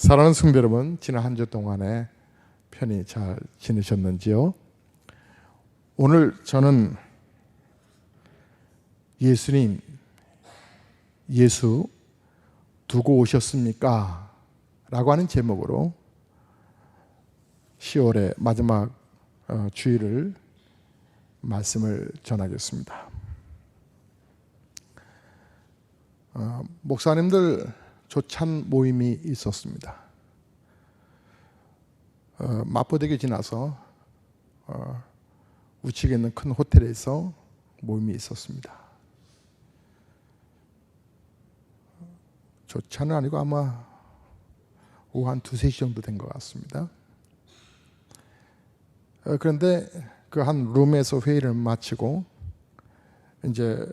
사랑하는 성도 여러분, 지난 한 주 동안에 편히 잘 지내셨는지요? 오늘 저는 예수님, 예수 두고 오셨습니까? 라고 하는 제목으로 10월의 마지막 주일을 말씀을 전하겠습니다. 목사님들 조찬 모임이 있었습니다. 마포대교 지나서 우측에 있는 큰 호텔에서 모임이 있었습니다. 조찬은 아니고 아마 오후 한 2-3시 정도 된 것 같습니다. 그런데 그 한 룸에서 회의를 마치고 이제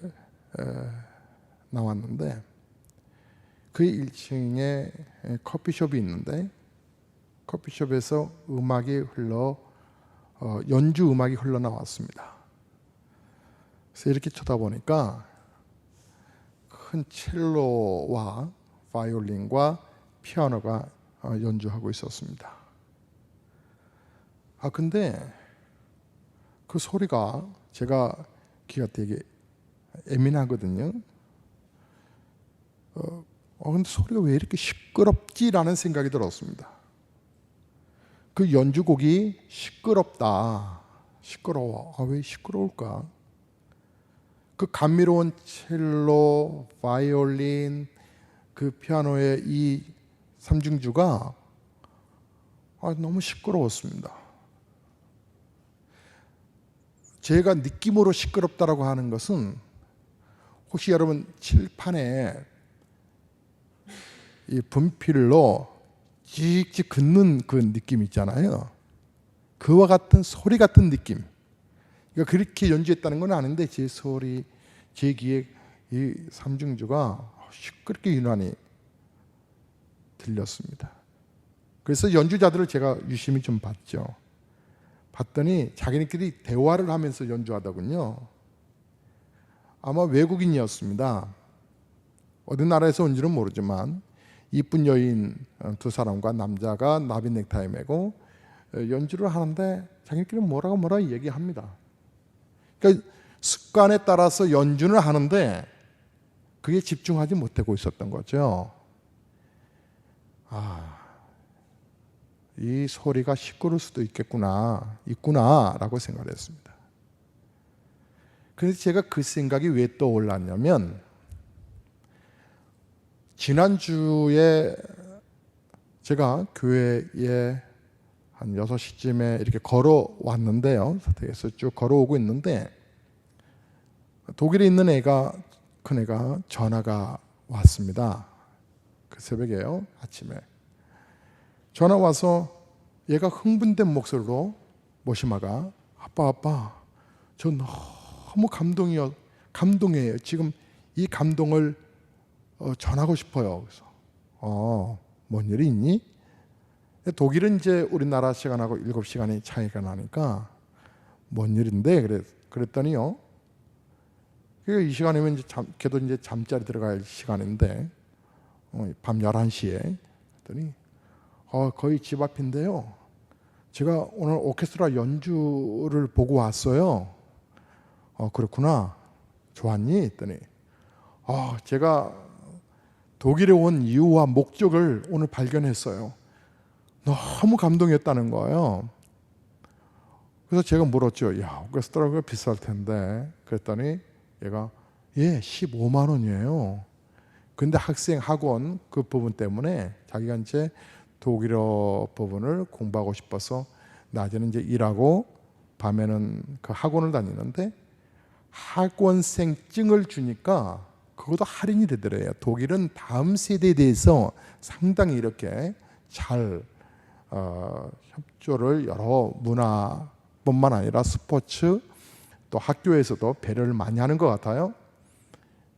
나왔는데 그 1층에 커피숍이 있는데 커피숍에서 음악이 연주 음악이 흘러나왔습니다. 그래서 이렇게 쳐다보니까 큰 첼로와 바이올린과 피아노가 연주하고 있었습니다. 근데 그 소리가, 제가 귀가 되게 예민하거든요. 근데 소리가 왜 이렇게 시끄럽지라는 생각이 들었습니다. 그 연주곡이 시끄럽다. 시끄러워. 왜 시끄러울까? 그 감미로운 첼로, 바이올린, 그 피아노의 이 삼중주가 너무 시끄러웠습니다. 제가 느낌으로 시끄럽다라고 하는 것은, 혹시 여러분 칠판에 이 분필로 찍찍 긋는 그 느낌 있잖아요. 그와 같은 소리 같은 느낌. 그러니까 그렇게 연주했다는 건 아닌데 제 소리, 제 귀에 이 삼중주가 시끄럽게 유난히 들렸습니다. 그래서 연주자들을 제가 유심히 좀 봤죠. 봤더니 자기네끼리 대화를 하면서 연주하더군요. 아마 외국인이었습니다. 어느 나라에서 온지는 모르지만 이쁜 여인 2사람과 남자가 나비 넥타이 매고 연주를 하는데 자기들끼리 뭐라고 얘기합니다. 그러니까 습관에 따라서 연주를 하는데 그게 집중하지 못하고 있었던 거죠. 이 소리가 시끄러울 수도 있구나라고 생각을 했습니다. 그래서 제가 그 생각이 왜 떠올랐냐면, 지난주에 제가 교회에 한 6시쯤에 이렇게 걸어왔는데요. 사택에서 쭉 걸어오고 있는데 독일에 있는 큰 애가 전화가 왔습니다. 그 새벽에요. 아침에 전화 와서 얘가 흥분된 목소리로, 모시마가 아빠 저 너무 감동해요. 지금 이 감동을 전하고 싶어요. 그래서 뭔 일이 있니? 독일은 이제 우리나라 시간하고 7시간이 차이가 나니까 뭔 일인데 그랬더니요. 이 시간이면 걔도 이제 잠자리 들어갈 시간인데 밤 11시에 그랬더니 거의 집 앞인데요. 제가 오늘 오케스트라 연주를 보고 왔어요. 그렇구나. 좋았니? 했더니 제가 독일에 온 이유와 목적을 오늘 발견했어요. 너무 감동이었다는 거예요. 그래서 제가 물었죠. 오케스트라가 비쌀 텐데. 그랬더니 얘가 15만 원이에요. 근데 학생 학원 그 부분 때문에 자기가 이제 독일어 부분을 공부하고 싶어서 낮에는 이제 일하고 밤에는 그 학원을 다니는데, 학원생증을 주니까 그것도 할인이 되더래요. 독일은 다음 세대에 대해서 상당히 이렇게 잘 협조를, 여러 문화뿐만 아니라 스포츠, 또 학교에서도 배려를 많이 하는 것 같아요.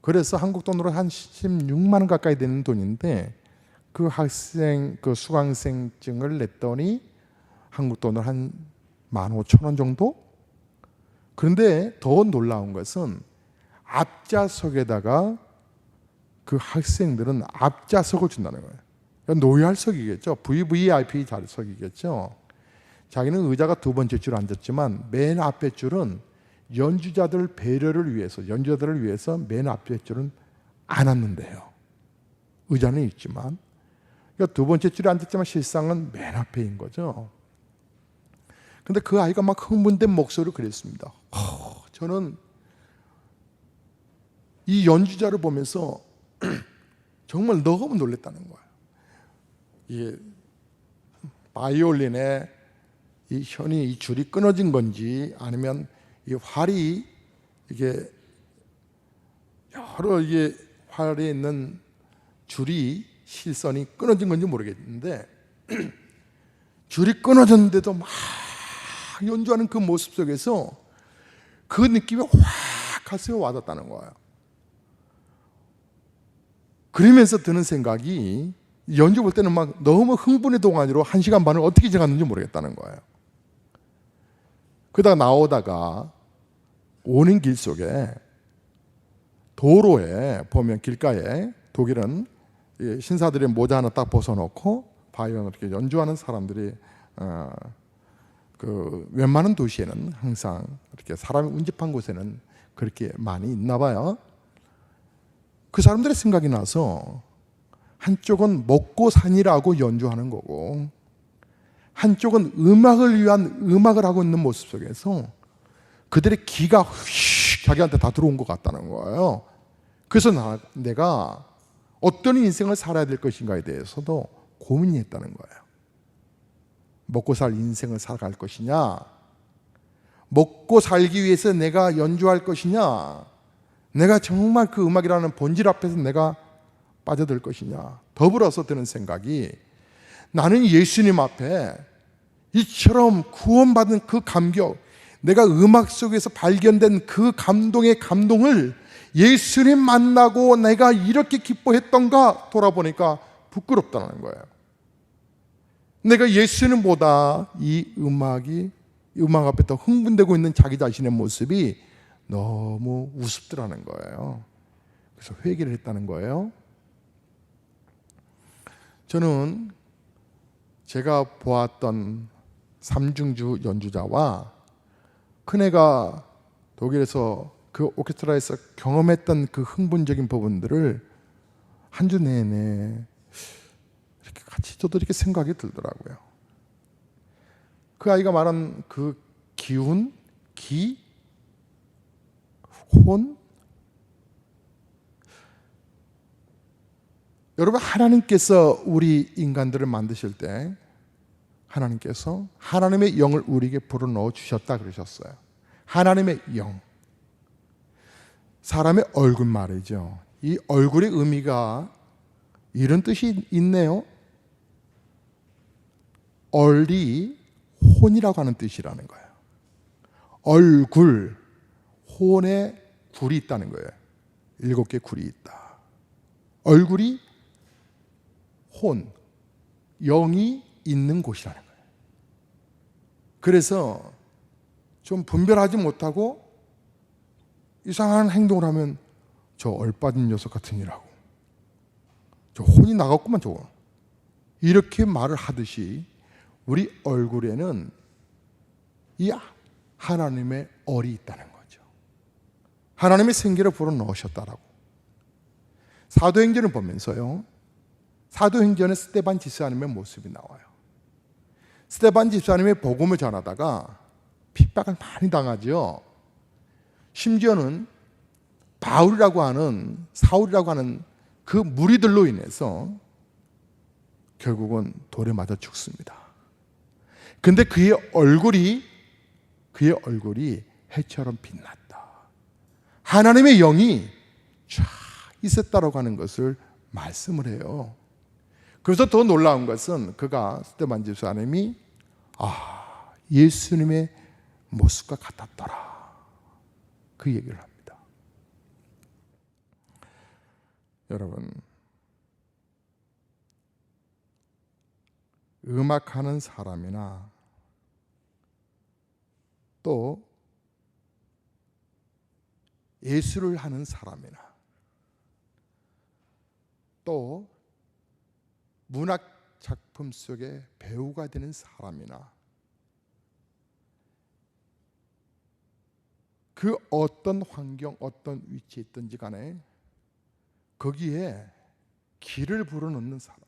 그래서 한국 돈으로 한 16만 원 가까이 되는 돈인데, 그 수강생증을 냈더니 한국 돈으로 한 15,000원 정도? 그런데 더 놀라운 것은 앞좌석에다가 그 학생들은 앞좌석을 준다는 거예요. 노열석이겠죠. VVIP 좌석이겠죠. 자기는 의자가 두 번째 줄 앉았지만 맨 앞에 줄은 연주자들 배려를 위해서, 연주자들을 위해서 맨 앞에 줄은 안 앉는데요. 의자는 있지만, 그러니까 두 번째 줄에 앉았지만 실상은 맨 앞에인 거죠. 근데 그 아이가 막 흥분된 목소리로 그랬습니다. 저는 이 연주자를 보면서 정말 너무 놀랬다는 거예요. 이게 바이올린의 이 현이, 이 줄이 끊어진 건지, 아니면 이 활이 이게 여러 이게 활에 있는 줄이 실선이 끊어진 건지 모르겠는데 줄이 끊어졌는데도 막 연주하는 그 모습 속에서 그 느낌이 확 가슴에 와닿았다는 거예요. 그러면서 드는 생각이, 연주 볼 때는 막 너무 흥분의 동안으로 1시간 반을 어떻게 지났는지 모르겠다는 거예요. 그러다가 나오다가 오는 길 속에 도로에 보면, 길가에 독일은 신사들의 모자 하나 딱 벗어놓고 바이올린을 이렇게 연주하는 사람들이 그 웬만한 도시에는 항상 이렇게 사람이 운집한 곳에는 그렇게 많이 있나 봐요. 그 사람들의 생각이 나서 한쪽은 먹고 사니라고 연주하는 거고, 한쪽은 음악을 위한 음악을 하고 있는 모습 속에서 그들의 기가 휙 자기한테 다 들어온 것 같다는 거예요. 그래서 내가 어떤 인생을 살아야 될 것인가에 대해서도 고민이 했다는 거예요. 먹고 살 인생을 살아갈 것이냐, 먹고 살기 위해서 내가 연주할 것이냐, 내가 정말 그 음악이라는 본질 앞에서 내가 빠져들 것이냐. 더불어서 드는 생각이, 나는 예수님 앞에 이처럼 구원받은 그 감격, 내가 음악 속에서 발견된 그 감동의 감동을 예수님 만나고 내가 이렇게 기뻐했던가 돌아보니까 부끄럽다는 거예요. 내가 예수님보다 이 음악 앞에 더 흥분되고 있는 자기 자신의 모습이 너무 우습더라는 거예요. 그래서 회개를 했다는 거예요. 저는 제가 보았던 삼중주 연주자와 큰애가 독일에서 그 오케스트라에서 경험했던 그 흥분적인 부분들을 한 주 내내 이렇게 같이 저도 이렇게 생각이 들더라고요. 그 아이가 말한 그 기운, 혼, 여러분, 하나님께서 우리 인간들을 만드실 때 하나님께서 하나님의 영을 우리에게 불어넣어 주셨다 그러셨어요. 하나님의 영, 사람의 얼굴 말이죠. 이 얼굴의 의미가 이런 뜻이 있네요. 얼이 혼이라고 하는 뜻이라는 거예요. 얼굴, 혼에 굴이 있다는 거예요. 7개 굴이 있다. 얼굴이 혼, 영이 있는 곳이라는 거예요. 그래서 좀 분별하지 못하고 이상한 행동을 하면 저 얼빠진 녀석 같은 이라고, 저 혼이 나갔구만 저거, 이렇게 말을 하듯이 우리 얼굴에는 이 하나님의 얼이 있다는 거죠. 하나님의 생기를 불어넣으셨다라고. 사도행전을 보면서요, 사도행전에 스데반 집사님의 모습이 나와요. 스데반 집사님의 복음을 전하다가 핍박을 많이 당하죠. 심지어는 바울이라고 하는, 사울이라고 하는 그 무리들로 인해서 결국은 돌에 맞아 죽습니다. 근데 그의 얼굴이 해처럼 빛났다. 하나님의 영이 쫙 있었다라고 하는 것을 말씀을 해요. 그래서 더 놀라운 것은 그가, 스데반 집사님이 예수님의 모습과 같았더라, 그 얘기를 합니다. 여러분, 음악하는 사람이나 또 예술을 하는 사람이나 또 문학 작품 속의 배우가 되는 사람이나 그 어떤 환경, 어떤 위치에 있든지 간에 거기에 기를 불어넣는 사람들,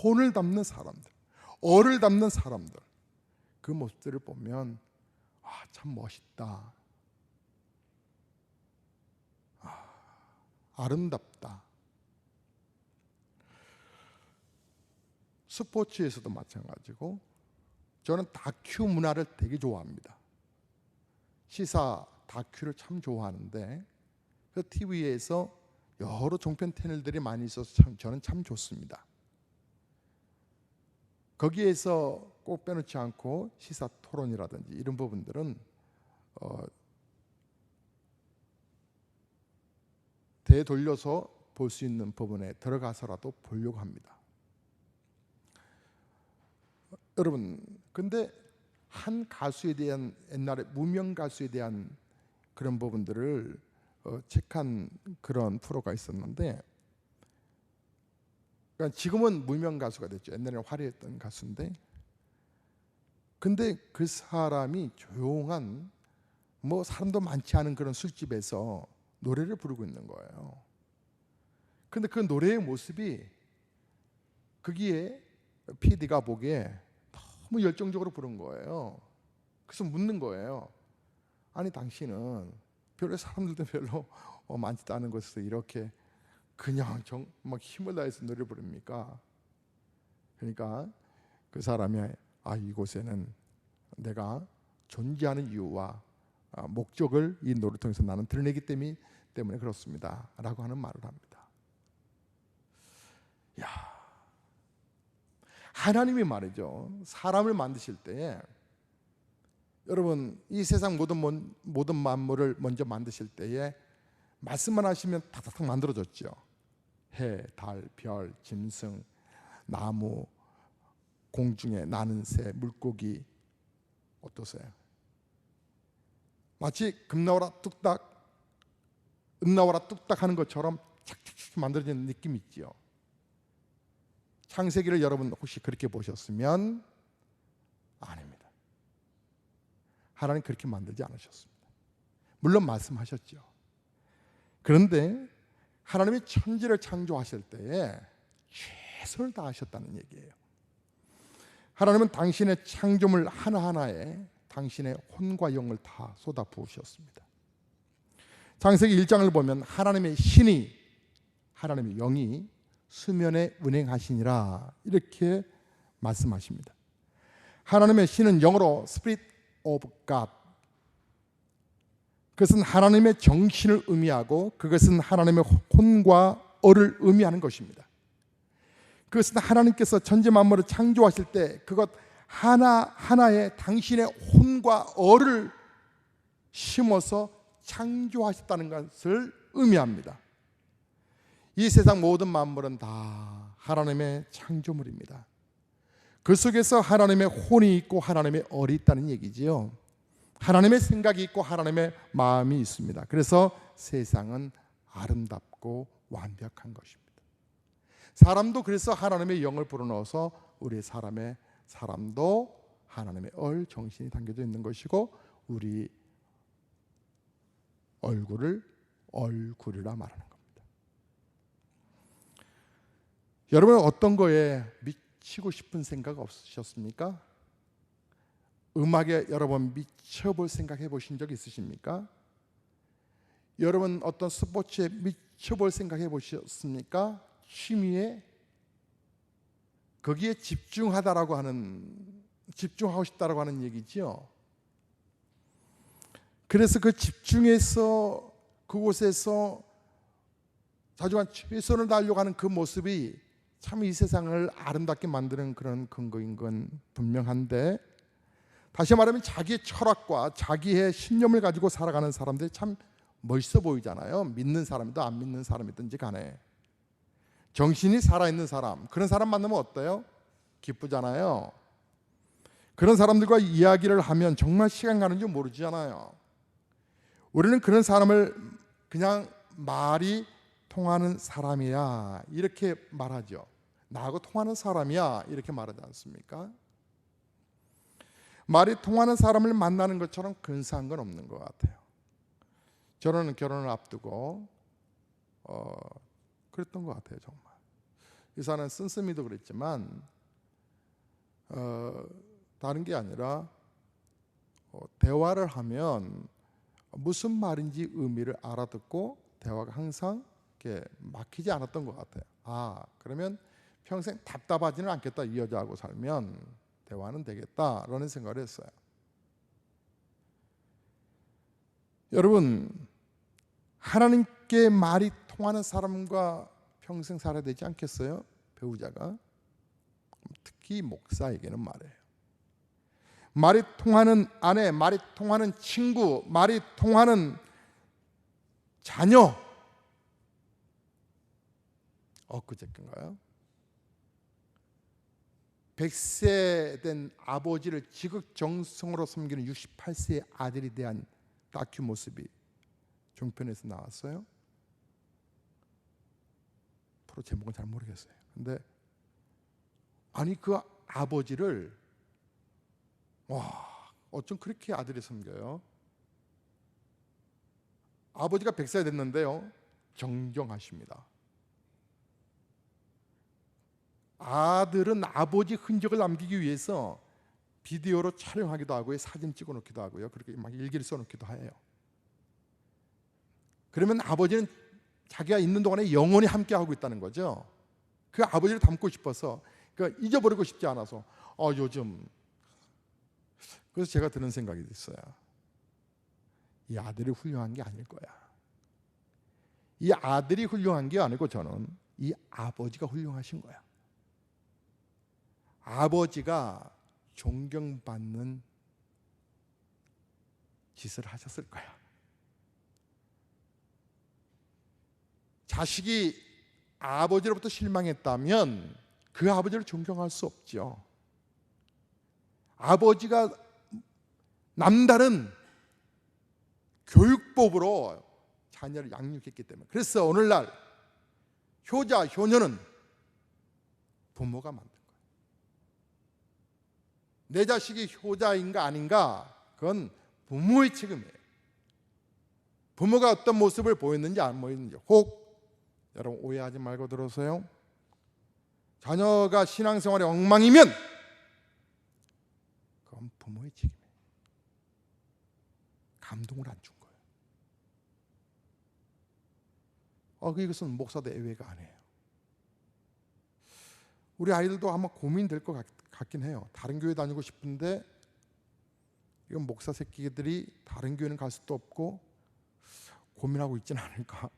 혼을 담는 사람들, 얼을 담는 사람들, 그 모습들을 보면 참 멋있다, 아름답다. 스포츠에서도 마찬가지고 저는 다큐 문화를 되게 좋아합니다. 시사 다큐를 참 좋아하는데 그 TV에서 여러 종편 채널들이 많이 있어서 저는 참 좋습니다. 거기에서 꼭 빼놓지 않고 시사 토론이라든지 이런 부분들은 되돌려서 볼 수 있는 부분에 들어가서라도 보려고 합니다. 여러분, 근데 한 가수에 대한, 옛날에 무명 가수에 대한 그런 부분들을 체크한 그런 프로가 있었는데, 그러니까 지금은 무명 가수가 됐죠. 옛날에는 화려했던 가수인데, 근데 그 사람이 조용한 뭐 사람도 많지 않은 그런 술집에서 노래를 부르고 있는 거예요. 근데 그 노래의 모습이 거기에 PD가 보기에 너무 열정적으로 부른 거예요. 그래서 묻는 거예요. 아니 당신은 별로 사람들도 별로 많지도 않은 곳에서 이렇게 그냥 막 힘을 다해서 노래 부릅니까? 그러니까 그 사람이 이곳에는 내가 존재하는 이유와 목적을 이 노래를 통해서 나는 드러내기 때문에 그렇습니다 라고 하는 말을 합니다. 야, 하나님이 말이죠, 사람을 만드실 때에 여러분 이 세상 모든 만물을 먼저 만드실 때에 말씀만 하시면 탁탁탁 만들어졌죠. 해, 달, 별, 짐승, 나무, 공중에 나는 새, 물고기. 어떠세요? 마치 금 나와라 뚝딱, 은 나와라 뚝딱 하는 것처럼 착착착 만들어지는 느낌이 있지요. 창세기를 여러분 혹시 그렇게 보셨으면 아닙니다. 하나님 그렇게 만들지 않으셨습니다. 물론 말씀하셨죠. 그런데 하나님이 천지를 창조하실 때에 최선을 다하셨다는 얘기예요. 하나님은 당신의 창조물 하나하나에 당신의 혼과 영을 다 쏟아 부으셨습니다. 창세기 1장을 보면 하나님의 신이, 하나님의 영이 수면에 운행하시니라 이렇게 말씀하십니다. 하나님의 신은 영어로 Spirit of God, 그것은 하나님의 정신을 의미하고 그것은 하나님의 혼과 얼을 의미하는 것입니다. 그것은 하나님께서 천지 만물을 창조하실 때 그것 하나하나에 당신의 혼과 얼을 심어서 창조하셨다는 것을 의미합니다. 이 세상 모든 만물은 다 하나님의 창조물입니다. 그 속에서 하나님의 혼이 있고 하나님의 얼이 있다는 얘기지요. 하나님의 생각이 있고 하나님의 마음이 있습니다. 그래서 세상은 아름답고 완벽한 것입니다. 사람도 그래서 하나님의 영을 불어넣어서 우리 사람도 하나님의 얼 정신이 담겨져 있는 것이고 우리 얼굴을 얼굴이라 말하는 겁니다. 여러분 어떤 거에 미치고 싶은 생각 없으셨습니까? 음악에 여러분 미쳐볼 생각 해보신 적 있으십니까? 여러분 어떤 스포츠에 미쳐볼 생각 해보셨습니까? 취미에 거기에 집중하고 싶다라고 하는 얘기죠. 그래서 그 집중해서 그곳에서 자주한 최선을 다하려고 하는 그 모습이 참 이 세상을 아름답게 만드는 그런 근거인 건 분명한데, 다시 말하면 자기의 철학과 자기의 신념을 가지고 살아가는 사람들이 참 멋있어 보이잖아요. 믿는 사람이든 안 믿는 사람이든지 간에 정신이 살아있는 사람, 그런 사람 만나면 어때요? 기쁘잖아요. 그런 사람들과 이야기를 하면 정말 시간 가는 줄 모르잖아요. 우리는 그런 사람을 그냥 말이 통하는 사람이야 이렇게 말하죠. 나하고 통하는 사람이야, 이렇게 말하지 않습니까? 말이 통하는 사람을 만나는 것처럼 근사한 건 없는 것 같아요. 저는 결혼을 앞두고 그랬던 것 같아요. 정말 의사는 씀씀이도 그랬지만 다른 게 아니라 대화를 하면 무슨 말인지 의미를 알아듣고 대화가 항상 이렇게 막히지 않았던 것 같아요. 그러면 평생 답답하지는 않겠다, 이 여자하고 살면 대화는 되겠다라는 생각을 했어요. 여러분, 하나님께 말이 통하는 사람과 평생 살아야 되지 않겠어요? 배우자가, 특히 목사에게는 말이에요. 말이 통하는 아내, 말이 통하는 친구, 말이 통하는 자녀. 엊그저께인가요? 100세 된 아버지를 지극정성으로 섬기는 68세의 아들에 대한 다큐 모습이 종편에서 나왔어요. 프로 제목은 잘 모르겠어요. 근데 아니 그 아버지를 어쩜 그렇게 아들이 섬겨요? 아버지가 100세 됐는데요, 정정하십니다. 아들은 아버지 흔적을 남기기 위해서 비디오로 촬영하기도 하고요, 사진 찍어 놓기도 하고요, 그렇게 막 일기를 써 놓기도 해요. 그러면 아버지는 자기가 있는 동안에 영원히 함께 하고 있다는 거죠. 그 아버지를 닮고 싶어서, 그러니까 잊어버리고 싶지 않아서 요즘. 그래서 제가 드는 생각이 있어요. 이 아들이 훌륭한 게 아닐 거야. 이 아들이 훌륭한 게 아니고 저는 이 아버지가 훌륭하신 거야. 아버지가 존경받는 짓을 하셨을 거야. 자식이 아버지로부터 실망했다면 그 아버지를 존경할 수 없죠. 아버지가 남다른 교육법으로 자녀를 양육했기 때문에. 그래서 오늘날 효자, 효녀는 부모가 만든 거예요. 내 자식이 효자인가 아닌가, 그건 부모의 책임이에요. 부모가 어떤 모습을 보였는지 안 보였는지. 혹 여러분 오해하지 말고 들으세요. 자녀가 신앙생활에 엉망이면 그건 부모의 책임이에요. 감동을 안 준 거예요. 이것은 목사도 예외가 아니에요. 우리 아이들도 아마 고민될 것 같긴 해요. 다른 교회 다니고 싶은데 이건 목사 새끼들이 다른 교회는 갈 수도 없고 고민하고 있지는 않을까.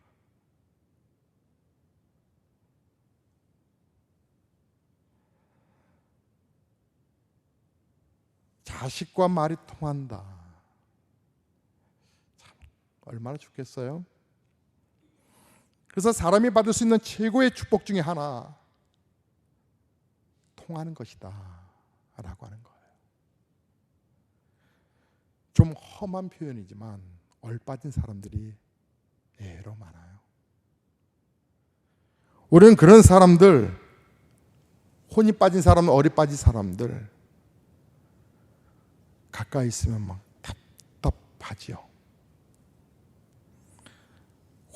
자식과 말이 통한다. 참 얼마나 좋겠어요. 그래서 사람이 받을 수 있는 최고의 축복 중에 하나, 통하는 것이다 라고 하는 거예요. 좀 험한 표현이지만 얼빠진 사람들이 애로 많아요. 우리는 그런 사람들, 혼이 빠진 사람, 얼이 빠진 사람들 가까이 있으면 막 답답하지요.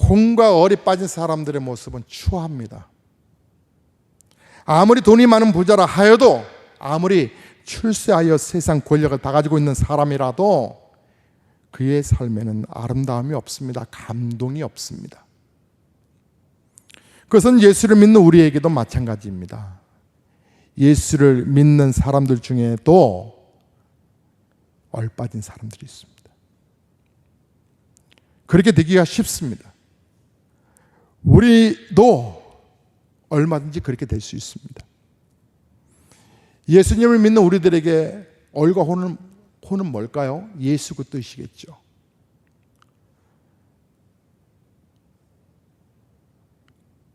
혼과 얼이 빠진 사람들의 모습은 추합니다. 아무리 돈이 많은 부자라 하여도, 아무리 출세하여 세상 권력을 다 가지고 있는 사람이라도 그의 삶에는 아름다움이 없습니다. 감동이 없습니다. 그것은 예수를 믿는 우리에게도 마찬가지입니다. 예수를 믿는 사람들 중에도 얼빠진 사람들이 있습니다. 그렇게 되기가 쉽습니다. 우리도 얼마든지 그렇게 될 수 있습니다. 예수님을 믿는 우리들에게 얼과 혼은 뭘까요? 예수 그 뜻이겠죠.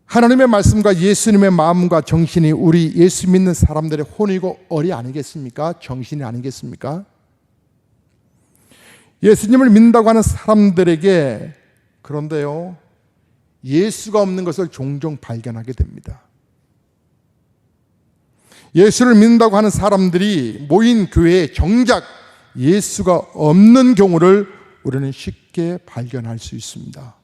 하나님의 말씀과 예수님의 마음과 정신이 우리 예수 믿는 사람들의 혼이고 얼이 아니겠습니까? 정신이 아니겠습니까? 예수님을 믿는다고 하는 사람들에게, 그런데요, 예수가 없는 것을 종종 발견하게 됩니다. 예수를 믿는다고 하는 사람들이 모인 교회에 정작 예수가 없는 경우를 우리는 쉽게 발견할 수 있습니다.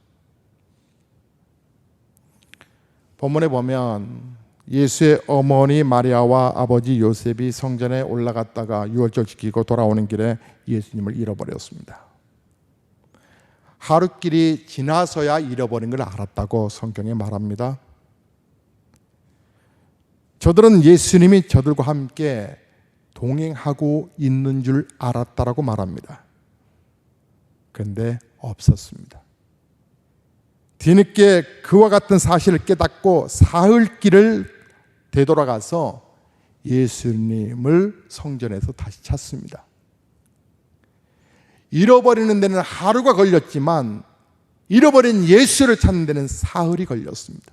본문에 보면 예수의 어머니 마리아와 아버지 요셉이 성전에 올라갔다가 유월절 지키고 돌아오는 길에 예수님을 잃어버렸습니다. 하루길이 지나서야 잃어버린 걸 알았다고 성경에 말합니다. 저들은 예수님이 저들과 함께 동행하고 있는 줄 알았다라고 말합니다. 그런데 없었습니다. 뒤늦게 그와 같은 사실을 깨닫고 사흘길을 되돌아가서 예수님을 성전에서 다시 찾습니다. 잃어버리는 데는 하루가 걸렸지만 잃어버린 예수를 찾는 데는 사흘이 걸렸습니다.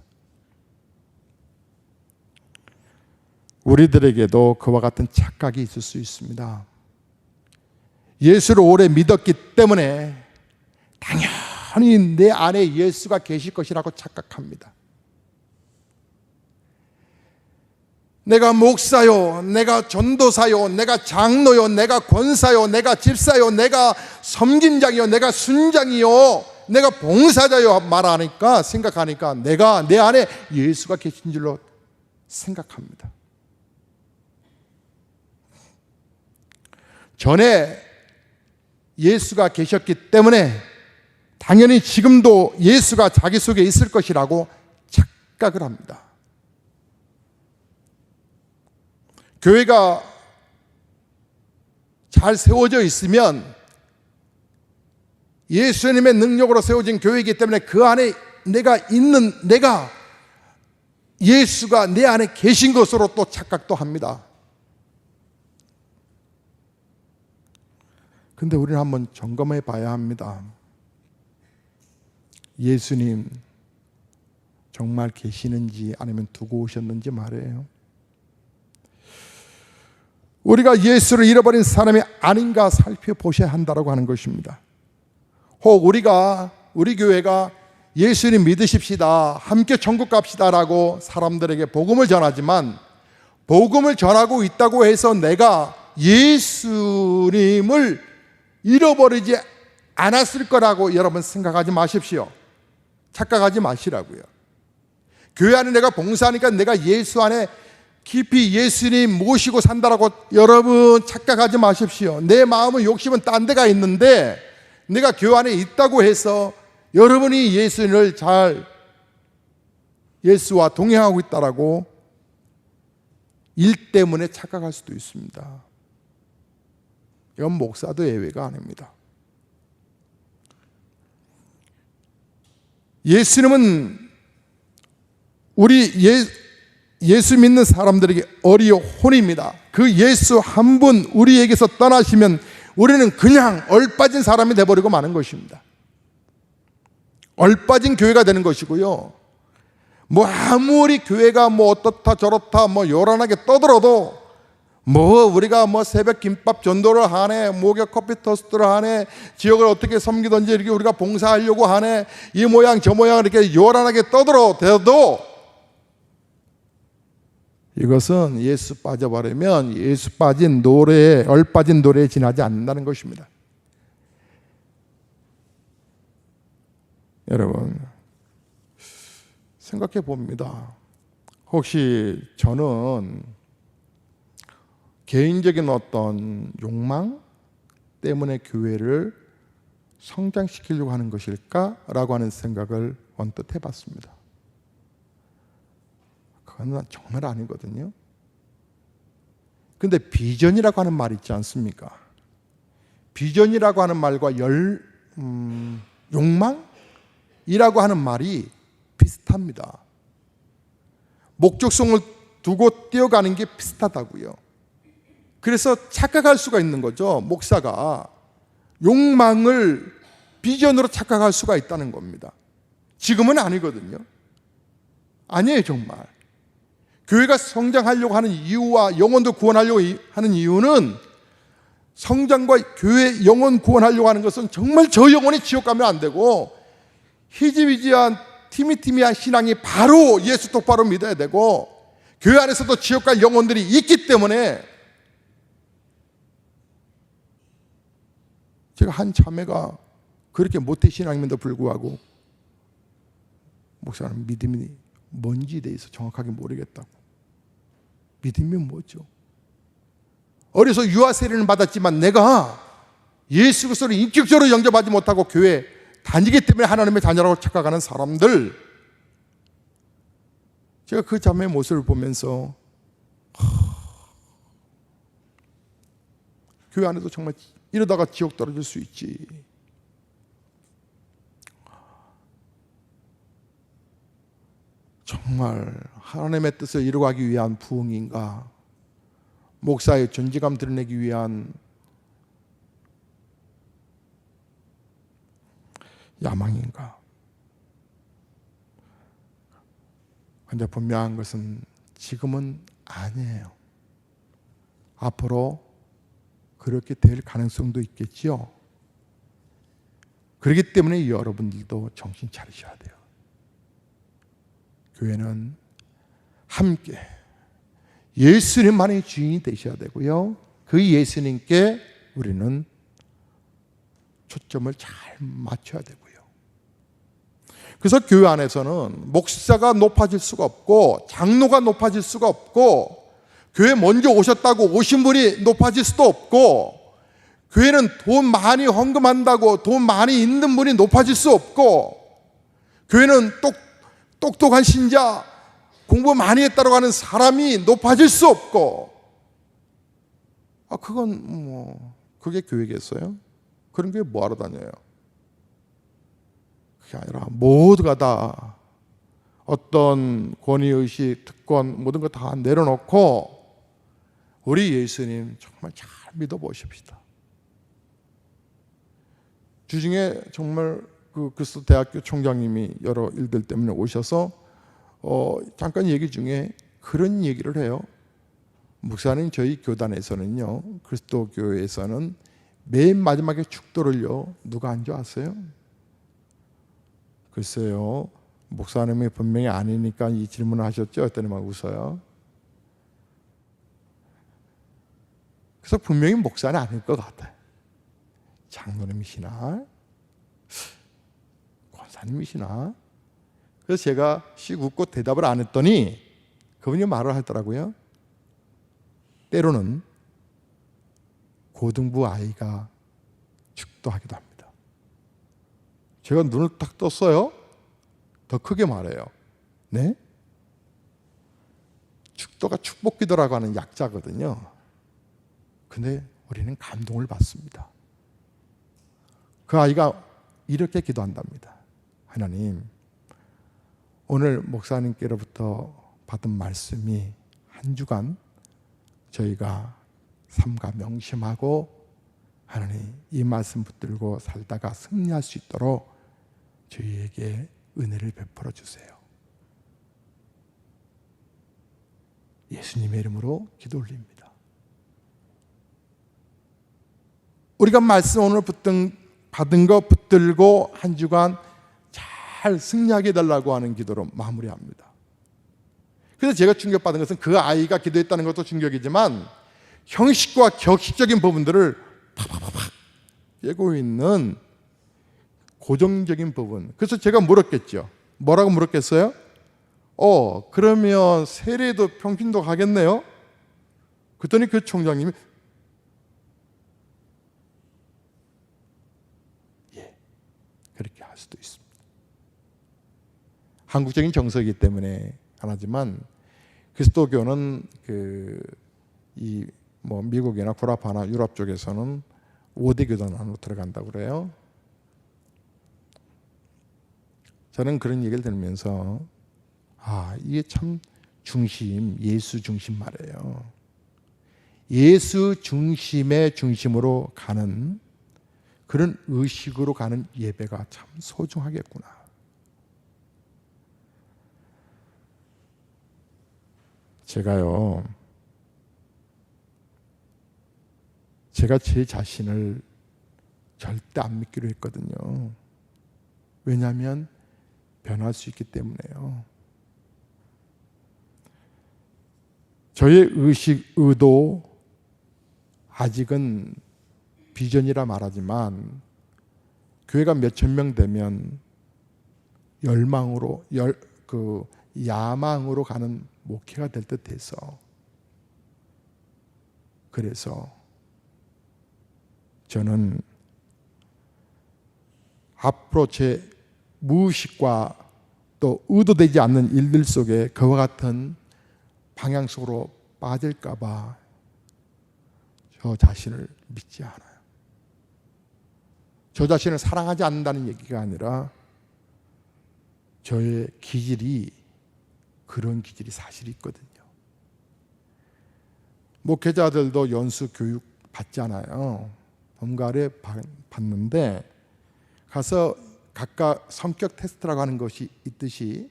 우리들에게도 그와 같은 착각이 있을 수 있습니다. 예수를 오래 믿었기 때문에 당연히 내 안에 예수가 계실 것이라고 착각합니다. 내가 목사요, 내가 전도사요, 내가 장로요, 내가 권사요, 내가 집사요, 내가 섬김장이요, 내가 순장이요, 내가 봉사자요 말하니까 생각하니까 내가 내 안에 예수가 계신 줄로 생각합니다. 전에 예수가 계셨기 때문에 당연히 지금도 예수가 자기 속에 있을 것이라고 착각을 합니다. 교회가 잘 세워져 있으면 예수님의 능력으로 세워진 교회이기 때문에 그 안에 내가 예수가 내 안에 계신 것으로 또 착각도 합니다. 근데 우리는 한번 점검해 봐야 합니다. 예수님 정말 계시는지 아니면 두고 오셨는지 말이에요. 우리가 예수를 잃어버린 사람이 아닌가 살펴보셔야 한다고 하는 것입니다. 혹 우리 교회가 예수님 믿으십시다, 함께 천국 갑시다라고 사람들에게 복음을 전하지만 복음을 전하고 있다고 해서 내가 예수님을 잃어버리지 않았을 거라고 여러분 생각하지 마십시오. 착각하지 마시라고요. 교회 안에 내가 봉사하니까 내가 예수 안에 깊이 예수님 모시고 산다라고 여러분 착각하지 마십시오. 내 마음은 욕심은 딴 데가 있는데 내가 교회 안에 있다고 해서 여러분이 예수와 동행하고 있다라고 일 때문에 착각할 수도 있습니다. 이건 목사도 예외가 아닙니다. 예수님은 우리 예수 믿는 사람들에게 어리요 혼입니다. 그 예수 한 분 우리에게서 떠나시면 우리는 그냥 얼빠진 사람이 되어버리고 마는 것입니다. 얼빠진 교회가 되는 것이고요. 아무리 교회가 어떻다 저렇다 요란하게 떠들어도 우리가 새벽 김밥 전도를 하네, 목욕 커피 토스트를 하네, 지역을 어떻게 섬기든지 이렇게 우리가 봉사하려고 하네, 이 모양 저 모양 이렇게 요란하게 떠들어대도 이것은 예수 빠져버리면 예수 빠진 노래에, 얼빠진 노래에 지나지 않는다는 것입니다. 여러분 생각해 봅니다. 혹시 저는 개인적인 어떤 욕망 때문에 교회를 성장시키려고 하는 것일까라고 하는 생각을 언뜻 해봤습니다. 그건 정말 아니거든요. 근데 비전이라고 하는 말 있지 않습니까? 비전이라고 하는 말과 욕망이라고 하는 말이 비슷합니다. 목적성을 두고 뛰어가는 게 비슷하다고요. 그래서 착각할 수가 있는 거죠. 목사가 욕망을 비전으로 착각할 수가 있다는 겁니다. 지금은 아니거든요. 아니에요, 정말. 교회가 성장하려고 하는 이유와 영혼도 구원하려고 하는 이유는, 성장과 교회 영혼 구원하려고 하는 것은 정말 저 영혼이 지옥 가면 안 되고 희지비지한 티미티미한 신앙이 바로 예수 똑바로 믿어야 되고, 교회 안에서도 지옥 갈 영혼들이 있기 때문에 제가 한 자매가 그렇게 모태신앙임에도 불구하고 목사님 믿음이 뭔지에 대해서 정확하게 모르겠다고. 믿음이 뭐죠? 어려서 유아 세례는 받았지만 내가 예수 그리스도를 인격적으로 영접하지 못하고 교회 다니기 때문에 하나님의 자녀라고 착각하는 사람들, 제가 그 자매의 모습을 보면서 교회 안에도 정말 이러다가 지옥 떨어질 수 있지. 정말 하나님의 뜻을 이루기 위한 부흥인가, 목사의 존재감 드러내기 위한 야망인가. 근데 분명한 것은 지금은 아니에요. 앞으로 그렇게 될 가능성도 있겠죠. 그렇기 때문에 여러분들도 정신 차리셔야 돼요. 교회는 함께 예수님만의 주인이 되셔야 되고요, 그 예수님께 우리는 초점을 잘 맞춰야 되고요. 그래서 교회 안에서는 목사가 높아질 수가 없고 장로가 높아질 수가 없고 교회 먼저 오셨다고 오신 분이 높아질 수도 없고 교회는 돈 많이 헌금한다고 돈 많이 있는 분이 높아질 수 없고 교회는 똑똑한 신자, 공부 많이 했다고 하는 사람이 높아질 수 없고, 그건 그게 교회겠어요? 그런 교회 뭐하러 다녀요? 그게 아니라 모두가 다 어떤 권위의식, 특권 모든 거 다 내려놓고 우리 예수님 정말 잘 믿어보십시다. 주중에 정말 그 그리스도 대학교 총장님이 여러 일들 때문에 오셔서 잠깐 얘기 중에 그런 얘기를 해요. 목사님, 저희 교단에서는요, 그리스도 교회에서는 맨 마지막에 축도를요 누가 안 좋아하세요? 글쎄요, 목사님이 분명히 아니니까 이 질문을 하셨죠? 했더니 막 웃어요. 그래서 분명히 목사는 아닐 것 같아요. 장로님이시나 권사님이시나. 그래서 제가 씩 웃고 대답을 안 했더니 그분이 말을 하더라고요. 때로는 고등부 아이가 축도하기도 합니다. 제가 눈을 딱 떴어요. 더 크게 말해요. 네? 축도가 축복기도라고 하는 약자거든요. 근데 우리는 감동을 받습니다. 그 아이가 이렇게 기도한답니다. 하나님, 오늘 목사님께로부터 받은 말씀이 한 주간 저희가 삼가 명심하고 하나님 이 말씀 붙들고 살다가 승리할 수 있도록 저희에게 은혜를 베풀어 주세요. 예수님의 이름으로 기도 올립니다. 우리가 말씀 오늘 받은 거 붙들고 한 주간 잘 승리하게 해달라고 하는 기도로 마무리합니다. 그래서 제가 충격받은 것은 그 아이가 기도했다는 것도 충격이지만 형식과 격식적인 부분들을 팍팍팍 깨고 있는 고정적인 부분. 그래서 제가 물었겠죠. 뭐라고 물었겠어요? 그러면 세례도 평신도 가겠네요? 그랬더니 그 총장님이 그렇게 할 수도 있습니다. 한국적인 정서이기 때문에 안 하지만 그리스도교는 미국이나 구라파나 유럽 쪽에서는 5대 교단 안으로 들어간다고 그래요. 저는 그런 얘기를 들으면서 이게 참 예수 중심 말이에요. 예수 중심의 중심으로 가는 그런 의식으로 가는 예배가 참 소중하겠구나. 제가 제 자신을 절대 안 믿기로 했거든요. 왜냐하면 변할 수 있기 때문에요. 저의 의식, 의도 아직은 비전이라 말하지만 교회가 몇천 명 되면 야망으로 가는 목회가 될 듯 해서, 그래서 저는 앞으로 제 무의식과 또 의도되지 않는 일들 속에 그와 같은 방향 속으로 빠질까 봐 저 자신을 믿지 않아요. 저 자신을 사랑하지 않는다는 얘기가 아니라 저의 기질이 그런 기질이 사실 있거든요. 목회자들도 연수 교육 받잖아요. 봄가을에 받는데 가서 각각 성격 테스트라고 하는 것이 있듯이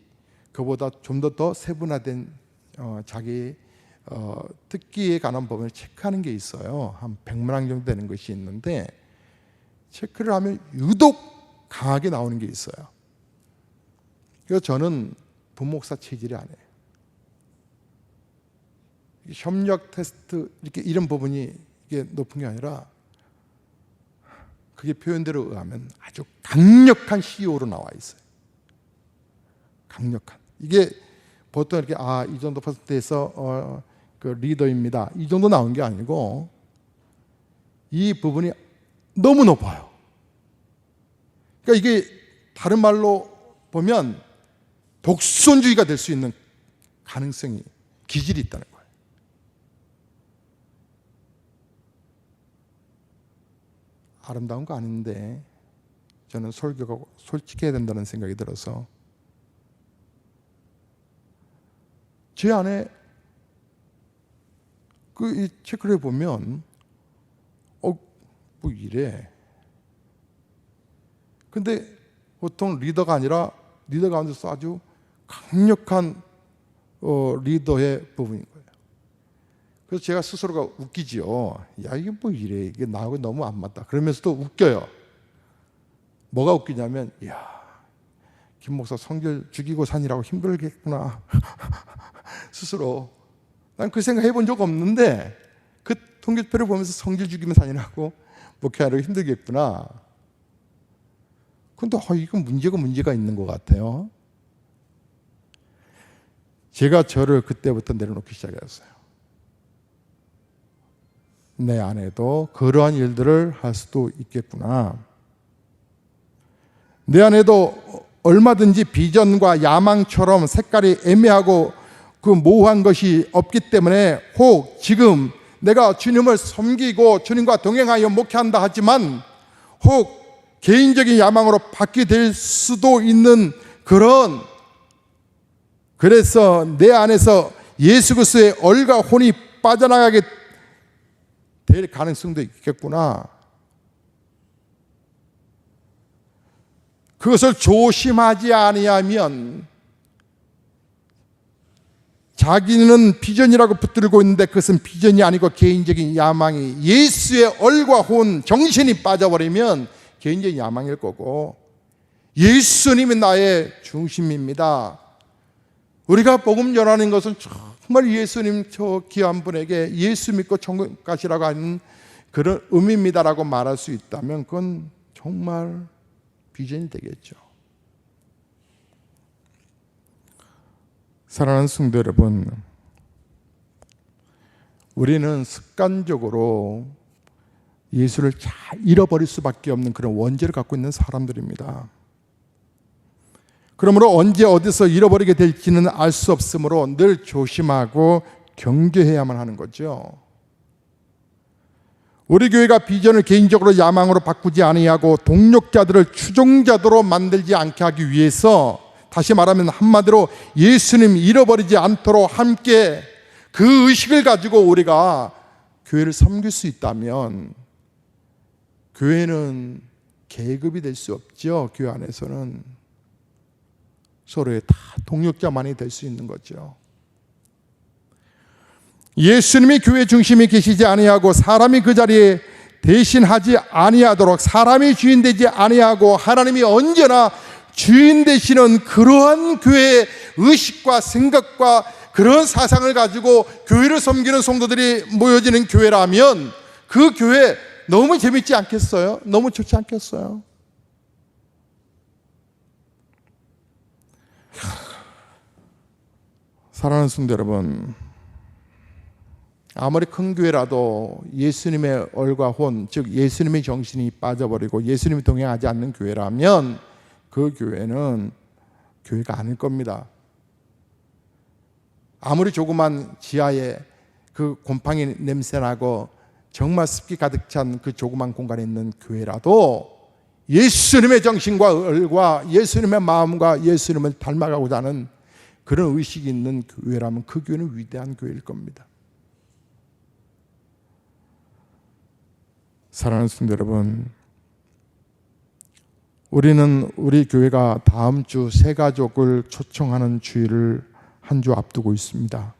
그보다 좀 더 세분화된 자기 특기에 관한 부분을 체크하는 게 있어요. 한 100만 정도 되는 것이 있는데 체크를 하면 유독 강하게 나오는 게 있어요. 그래서 저는 부목사 체질이 아니에요. 협력 테스트 이렇게 이런 부분이 이게 높은 게 아니라 그게 표현대로 의하면 아주 강력한 CEO로 나와 있어요. 강력한. 이게 보통 이렇게 이 정도 퍼센트에서 그 리더입니다. 이 정도 나온 게 아니고 이 부분이 너무 높아요. 그러니까 이게 다른 말로 보면 독선주의가 될 수 있는 가능성이, 기질이 있다는 거예요. 아름다운 거 아닌데 저는 설교가 솔직해야 된다는 생각이 들어서 제 안에 이 체크를 해보면 뭐 이래. 근데 보통 리더가 아니라 리더 가운데서 아주 강력한 리더의 부분인 거예요. 그래서 제가 스스로가 웃기지요. 야, 이게 뭐 이래. 이게 나하고 너무 안 맞다. 그러면서도 웃겨요. 뭐가 웃기냐면, 야, 김 목사 성질 죽이고 사니라고 힘들겠구나. 스스로. 난 그 생각 해본 적 없는데 그 통계표를 보면서 성질 죽이면 사니라고 목회하려고 힘들겠구나. 근데 이건 문제가 있는 것 같아요. 제가 저를 그때부터 내려놓기 시작했어요. 내 안에도 그러한 일들을 할 수도 있겠구나. 내 안에도 얼마든지 비전과 야망처럼 색깔이 애매하고 그 모호한 것이 없기 때문에 혹 지금 내가 주님을 섬기고 주님과 동행하여 목회한다 하지만 혹 개인적인 야망으로 받게 될 수도 있는 그래서 내 안에서 예수 그리스도의 얼과 혼이 빠져나가게 될 가능성도 있겠구나. 그것을 조심하지 아니하면 자기는 비전이라고 붙들고 있는데 그것은 비전이 아니고 개인적인 야망이 예수의 얼과 혼, 정신이 빠져버리면 개인적인 야망일 거고 예수님이 나의 중심입니다. 우리가 복음 전하는 것은 정말 예수님 저 귀한 분에게 예수 믿고 천국 가시라고 하는 그런 의미입니다라고 말할 수 있다면 그건 정말 비전이 되겠죠. 사랑하는 성도 여러분, 우리는 습관적으로 예수를 잘 잃어버릴 수밖에 없는 그런 원죄를 갖고 있는 사람들입니다. 그러므로 언제 어디서 잃어버리게 될지는 알 수 없으므로 늘 조심하고 경계해야만 하는 거죠. 우리 교회가 비전을 개인적으로 야망으로 바꾸지 아니하고 동력자들을 추종자도로 만들지 않게 하기 위해서, 다시 말하면 한마디로 예수님 잃어버리지 않도록 함께 그 의식을 가지고 우리가 교회를 섬길 수 있다면 교회는 계급이 될 수 없죠. 교회 안에서는 서로의 다 동력자만이 될 수 있는 거죠. 예수님이 교회 중심에 계시지 아니하고 사람이 그 자리에 대신하지 아니하도록, 사람이 주인 되지 아니하고 하나님이 언제나 주인 되시는 그러한 교회의 의식과 생각과 그런 사상을 가지고 교회를 섬기는 성도들이 모여지는 교회라면 그 교회 너무 재밌지 않겠어요? 너무 좋지 않겠어요? 사랑하는 성도 여러분, 아무리 큰 교회라도 예수님의 얼과 혼, 즉 예수님의 정신이 빠져버리고 예수님이 동행하지 않는 교회라면 그 교회는 교회가 아닐 겁니다. 아무리 조그만 지하에 그 곰팡이 냄새나고 정말 습기 가득 찬 그 조그만 공간에 있는 교회라도 예수님의 정신과 얼과 예수님의 마음과 예수님을 닮아가고자 하는 그런 의식이 있는 교회라면 그 교회는 위대한 교회일 겁니다. 사랑하는 성도 여러분, 우리는 우리 교회가 다음 주 새가족을 초청하는 주일을 한 주 앞두고 있습니다.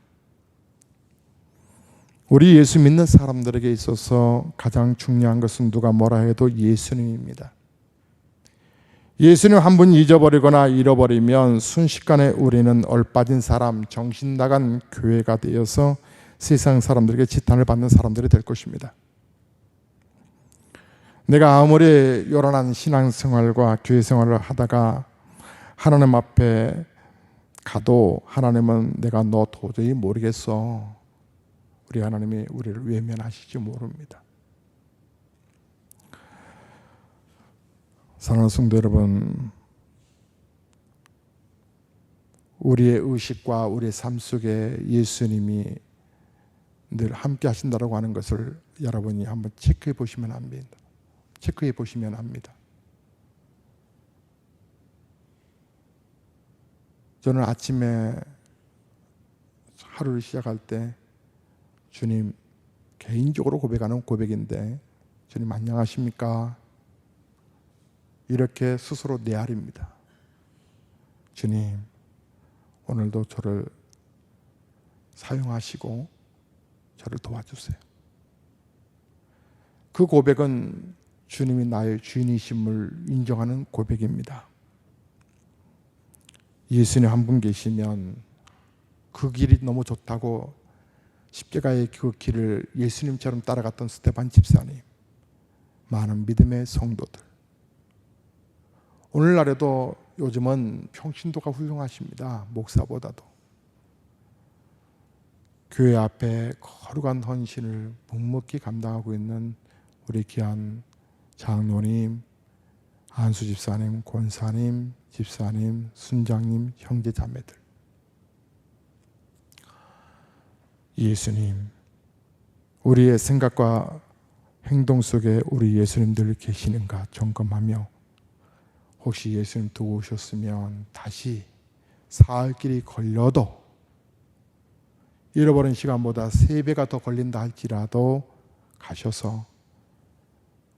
우리 예수 믿는 사람들에게 있어서 가장 중요한 것은 누가 뭐라 해도 예수님입니다. 예수님 한 분 잊어버리거나 잃어버리면 순식간에 우리는 얼빠진 사람, 정신 나간 교회가 되어서 세상 사람들에게 지탄을 받는 사람들이 될 것입니다. 내가 아무리 요란한 신앙생활과 교회생활을 하다가 하나님 앞에 가도 하나님은 내가 너 도저히 모르겠어. 우리 하나님이 우리를 외면하실지 모릅니다. 사랑하는 성도 여러분, 우리의 의식과 우리의 삶 속에 예수님이 늘 함께 하신다고 하는 것을 여러분이 한번 체크해 보시면 합니다. 체크해 보시면 합니다. 저는 아침에 하루를 시작할 때 주님, 개인적으로 고백하는 고백인데 주님 안녕하십니까? 이렇게 스스로 내아립니다. 주님, 오늘도 저를 사용하시고 저를 도와주세요. 그 고백은 주님이 나의 주인이심을 인정하는 고백입니다. 예수님 한 분 계시면 그 길이 너무 좋다고 십자가의 그 길을 예수님처럼 따라갔던 스테반 집사님, 많은 믿음의 성도들, 오늘날에도 요즘은 평신도가 훌륭하십니다. 목사보다도. 교회 앞에 거룩한 헌신을 묵묵히 감당하고 있는 우리 귀한 장로님, 안수 집사님, 권사님, 집사님, 순장님, 형제 자매들, 예수님, 우리의 생각과 행동 속에 우리 예수님들 계시는가 점검하며, 혹시 예수님 두고 오셨으면 다시 사흘 길이 걸려도 잃어버린 시간보다 3배가 더 걸린다 할지라도 가셔서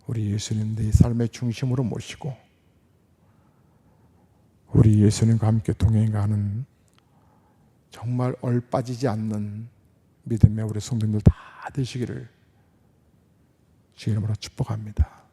우리 예수님 내 삶의 중심으로 모시고 우리 예수님과 함께 동행하는 정말 얼빠지지 않는 믿음의 우리 성도님들 다 되시기를 주의 이름으로 축복합니다.